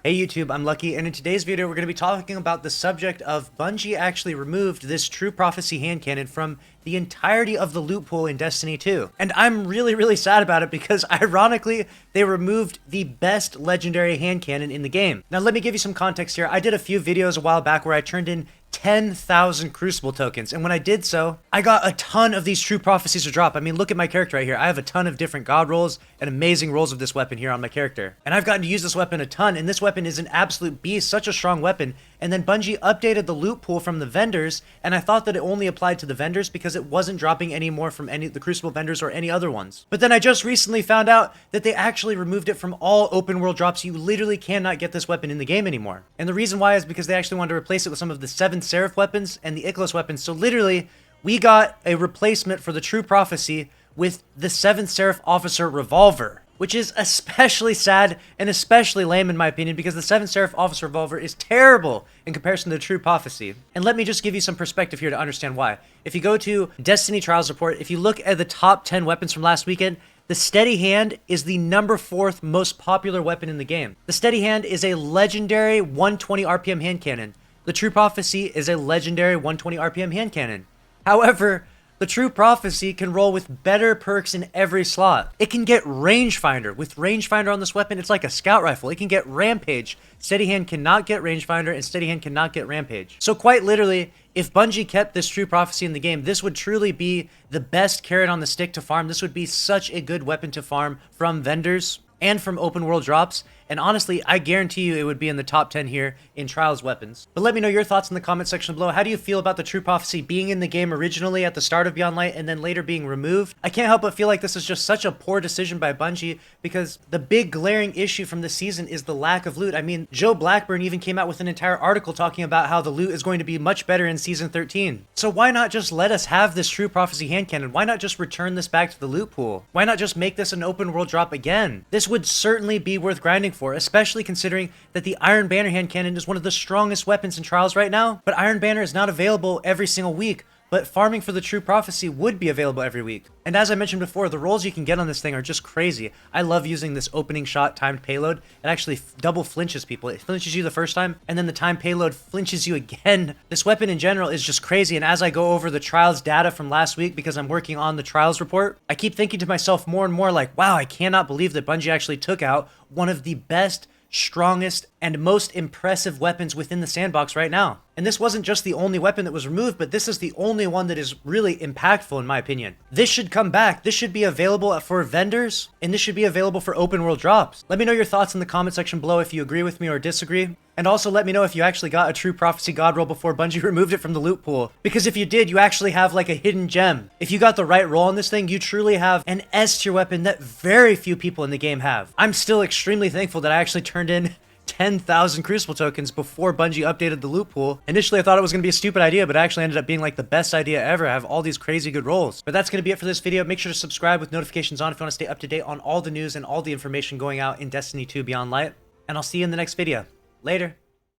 Hey YouTube, I'm Lucky, and in today's video we're going to be talking about the subject of Bungie actually removed this True Prophecy hand cannon from the entirety of the loot pool in Destiny 2. And I'm really sad about it because ironically, they removed the best legendary hand cannon in the game. Now let me give you some context here. I did a few videos a while back where I turned in 10,000 Crucible tokens, and when I did so, I got a ton of these True Prophecies to drop. I mean, look at my character right here. I have a ton of different god rolls and amazing rolls of this weapon here on my character. And I've gotten to use this weapon a ton, and this weapon is an absolute beast, such a strong weapon. And then Bungie updated the loot pool from the vendors, and I thought that it only applied to the vendors because it wasn't dropping any more from any of the Crucible vendors or any other ones. But then I just recently found out that they actually removed it from all open world drops. You literally cannot get this weapon in the game anymore. And the reason why is because they actually wanted to replace it with some of the 7 Seraph weapons and the Ichlos weapons. So literally, we got a replacement for the True Prophecy with the 7th Seraph Officer Revolver, which is especially sad and especially lame in my opinion because the 7th Seraph Officer Revolver is terrible in comparison to the True Prophecy. And let me just give you some perspective here to understand why. If you go to Destiny Trials Report, if you look at the top 10 weapons from last weekend, the Steady Hand is the number 4th most popular weapon in the game. The Steady Hand is a legendary 120 RPM hand cannon. The True Prophecy is a legendary 120 RPM hand cannon. However, the True Prophecy can roll with better perks in every slot. It can get Rangefinder. With Rangefinder on this weapon, it's like a scout rifle. It can get Rampage. Steady Hand cannot get Rangefinder, and Steady Hand cannot get Rampage. So quite literally, if Bungie kept this True Prophecy in the game, this would truly be the best carrot on the stick to farm. This would be such a good weapon to farm from vendors and from open world drops. And honestly, I guarantee you it would be in the top 10 here in Trials weapons. But let me know your thoughts in the comment section below. How do you feel about the True Prophecy being in the game originally at the start of Beyond Light and then later being removed? I can't help but feel like this is just such a poor decision by Bungie because the big glaring issue from this season is the lack of loot. I mean, Joe Blackburn even came out with an entire article talking about how the loot is going to be much better in Season 13. So why not just let us have this True Prophecy hand cannon? Why not just return this back to the loot pool? Why not just make this an open world drop again? This would certainly be worth grinding for, especially considering that the Iron Banner hand cannon is one of the strongest weapons in Trials right now. But Iron Banner is not available every single week, but farming for the True Prophecy would be available every week. And as I mentioned before, the rolls you can get on this thing are just crazy. I love using this opening shot timed payload. It actually double flinches people. It flinches you the first time, and then the timed payload flinches you again. This weapon in general is just crazy, and as I go over the Trials data from last week, because I'm working on the Trials report, I keep thinking to myself more and more like, wow, I cannot believe that Bungie actually took out one of the best, strongest, and most impressive weapons within the sandbox right now. And this wasn't just the only weapon that was removed, but this is the only one that is really impactful in my opinion. This should come back. This should be available for vendors, and this should be available for open world drops. Let me know your thoughts in the comment section below if you agree with me or disagree. And also let me know if you actually got a True Prophecy god roll before Bungie removed it from the loot pool. Because if you did, you actually have like a hidden gem. If you got the right roll on this thing, you truly have an S tier weapon that very few people in the game have. I'm still extremely thankful that I actually turned in 10,000 Crucible tokens before Bungie updated the loot pool. Initially, I thought it was going to be a stupid idea, but it actually ended up being like the best idea ever. I have all these crazy good rolls. But that's going to be it for this video. Make sure to subscribe with notifications on if you want to stay up to date on all the news and all the information going out in Destiny 2 Beyond Light. And I'll see you in the next video. Later.